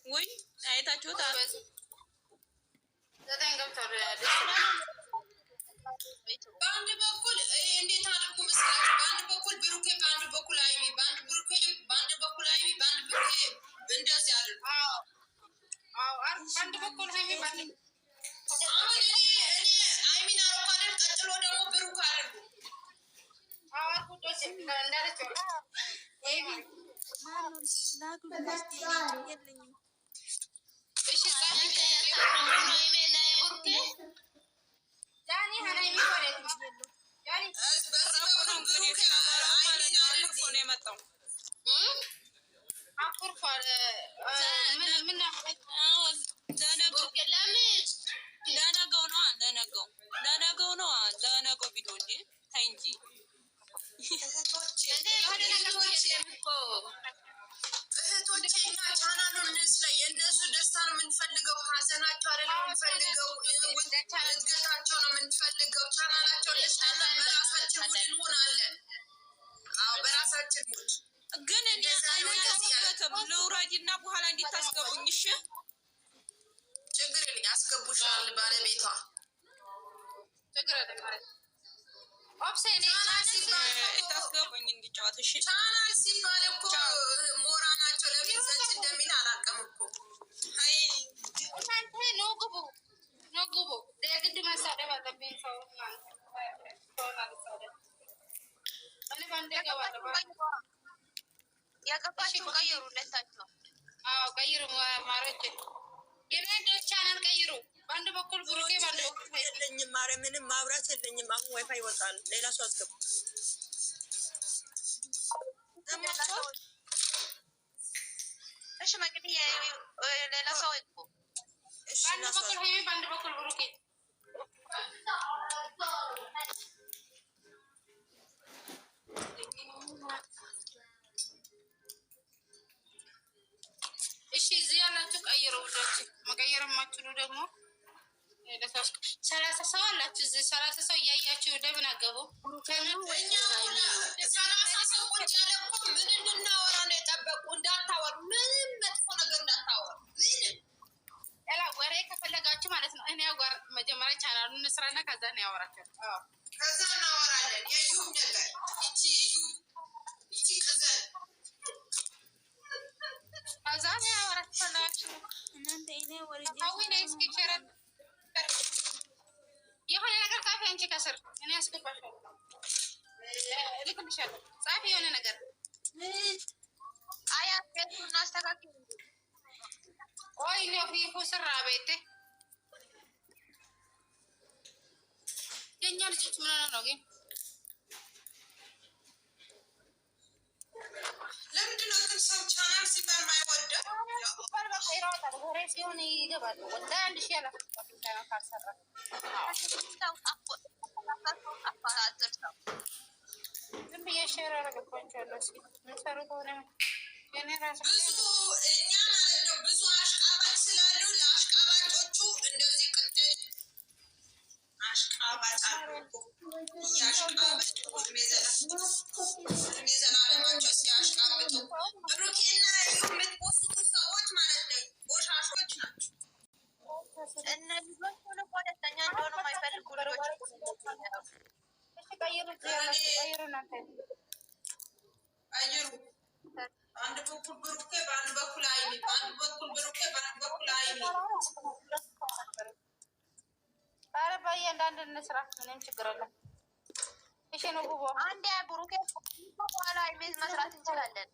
ወይ አይታችሁታል? በአንድ በኩል እንዴት አድርጉ መስላችሁ? በአንድ በኩል ብሩኬ፣ በአንድ በኩል አይሚ፣ በአንድ ብሩኬ፣ በአንድ በኩል አይሚ፣ በአንድ ብሩኬ እንደዚህ አድርጉ። በአንድ በኩል አይሚ፣ በአንድ አሁን እኔ አይሚን አረኩ አይደል? ቀጥሎ ደግሞ ብሩክ አድርጉ። አዋቁቶች እንዳለችው ለነገው ቪዲዮ እንጂ ታይ እንጂ እህቶቼና ቻናሉን ላይ የእነሱ ደስታ ነው የምንፈልገው፣ ሀዘናቸው አይደለም የምንፈልገው፣ እድገታቸው ነው የምንፈልገው። ቻናላቸው ልስና በራሳችን ሙድ እንሆናለን። አዎ በራሳችን ሙድ ግን እኔ አልወጣበትም። ልውረድና በኋላ እንዲታስገቡኝ። እሺ ችግር የለኝ፣ አስገቡሻል ባለቤቷ። ችግር የለኝ ታስገቡኝ እንዲጫወት። እሺ ቻናል ሲባል እኮ ሞራ ናቸው። ለምን ዘጭ እንደሚል አላውቅም እኮ። አይ እናንተ ኖ ግቡ፣ ኖ ግቡ። የግድ መሳደብ አለብኝ ሰው ያገባችሁ ቀይሩ፣ ሁለታችሁ። አዎ ቀይሩ ማሮች፣ የሬዲዮ ቻናል ቀይሩ። በአንድ በኩል ብሩኬ፣ በአንድ በኩል የለኝም። ማረ ምንም ማብራት የለኝም። አሁን ዋይፋይ ይወጣል። ሌላ ሰው አስገቡ። እሺ መቅዲ ሌላ ሰው ይግቡ። እሺ በአንድ በኩል ሄሚ፣ በአንድ በኩል ብሩኬ። እሺ እዚህ ያላችሁ ቀይሩ። ወዳች መቀየር የማትችሉ ደግሞ 30 ሰው አላችሁ እዚህ። 30 ሰው እያያችሁ ደብን አገቡ። 30 ሰው ቁጭ ያለ እኮ ምን እንድናወራ ነው የጠበቁ? እንዳታወሩ፣ ምንም መጥፎ ነገር እንዳታወሩ። ምንም ሌላ ወሬ ከፈለጋችሁ ማለት ነው። እኔ ያጓር መጀመሪያ ቻናሉን እንስራና ከዛ ነው ያወራችሁ። ከዛ እናወራለን። የዩም ነገር እቺ ከዘን ከዛ ነው ያወራችሁ። እናንተ እኔ ወሬ የሆነ ነገር ጻፊ፣ አንቺ ከስር እኔ ያስገባሻለሁ፣ ልክልሻለሁ። ጻፊ የሆነ ነገር አያት እናስተካክል። ቆይ ነው ፊፉ ስራ ቤቴ የኛ ልጆች ምን ነው ግን ለምንድን ነው ግን ሰው ቻናል ሲባል ማይወደው? ወሬ ሲሆን ይገባል። ወደ አንድ ሺህ ያላፈጣ ካልሰራ ዝም ብዬ ሼር አደረገባቸዋለሁ። እስኪ ምንሰሩ ከሆነ ብዙ እኛ ማለት ነው ብዙ አሽቃባጭ ስላሉ ለአሽቃባጮቹ እንደዚህ ቅጥል አሽቃባጭ እያሽቃበጡ እድሜ ዘላለማቸው ሲያሽቃብጡ ብሩኬና የምትፖስቱ ሰዎች ማለት ነው ቆሻሾች ናቸው። እነዚህ ሆነ ሁለተኛ እንደሆነ የማይፈልጉ ልጆች ቀይሩ። በአንድ በኩል ብሩኬ፣ በአንድ በኩል አይሚ፣ በአንድ በኩል ብሩኬ፣ በአንድ በኩል አይሚ። ኧረ በእያንዳንድ እንስራ፣ ምንም ችግር የለም። እሺ ነው ጉቦ አንዴ ብሩኬ በኋላ አይሜዝ መስራት እንችላለን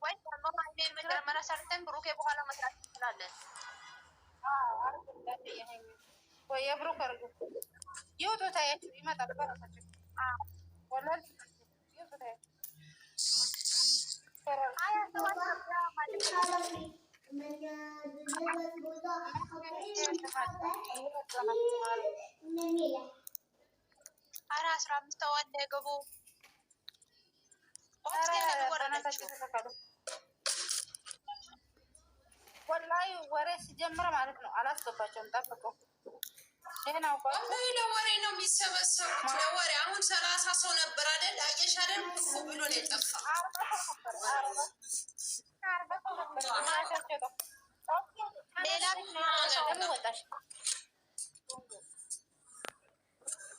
ወይ? ደግሞ አይሜዝ መጀመሪያ ሰርተን ብሩኬ በኋላ መስራት እንችላለን። ወይ የብሩክ አርጉ ይወጡ ታያችሁ ይመጣል በራሳችሁ። ወላሂ ይወጡ ታያችሁ አራ 15 ተዋል ገቡ ወሬ ሲጀምር ማለት ነው አላስገባቸውም። ጠብቀው ለወሬ ነው የሚሰበሰቡት። ለወሬ አሁን 30 ሰው ነበር አይደል? አየሽ አይደል? እፉ ብሎ ነው የጠፋ።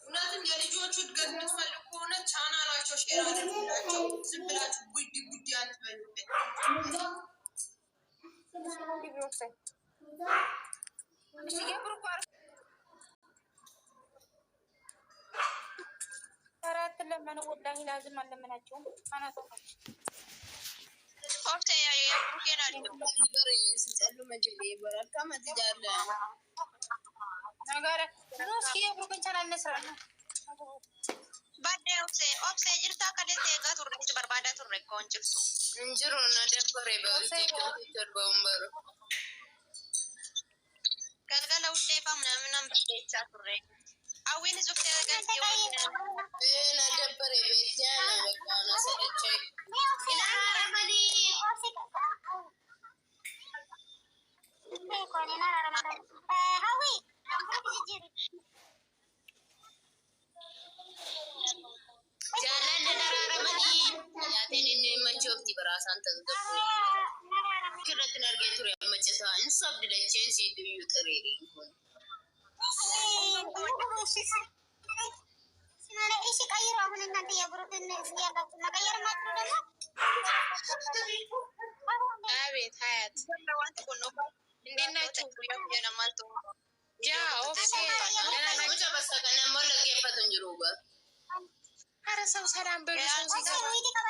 እውነትም የልጆቹ እድገት የምትፈልግ ከሆነ ቻናላቸው ሼር አድርጉላቸው። ዝም ብላችሁ ጉድ ጉድ አትበሉበት። ተራት ለምን ወላሂ ላዝም አለምናቸውም Awin zukte ganti na dabbare bejana bakana sarace ila ramani ko ni na ramadan hawi jalan na ramani ya tenin manchofti barasan tazgabu kirat narge ture machata insab dilachen si duyu tareri እሺ ቀይሩ። አሁን እናንተ የብሩክን ያላችሁ መቀየር ማጥሩ ደግሞ አቤት ሀያት እንዴት ናችሁ? ያ ኦፍሴ ኧረ ሰው ሰላም በሉ። ሰው ሲገባ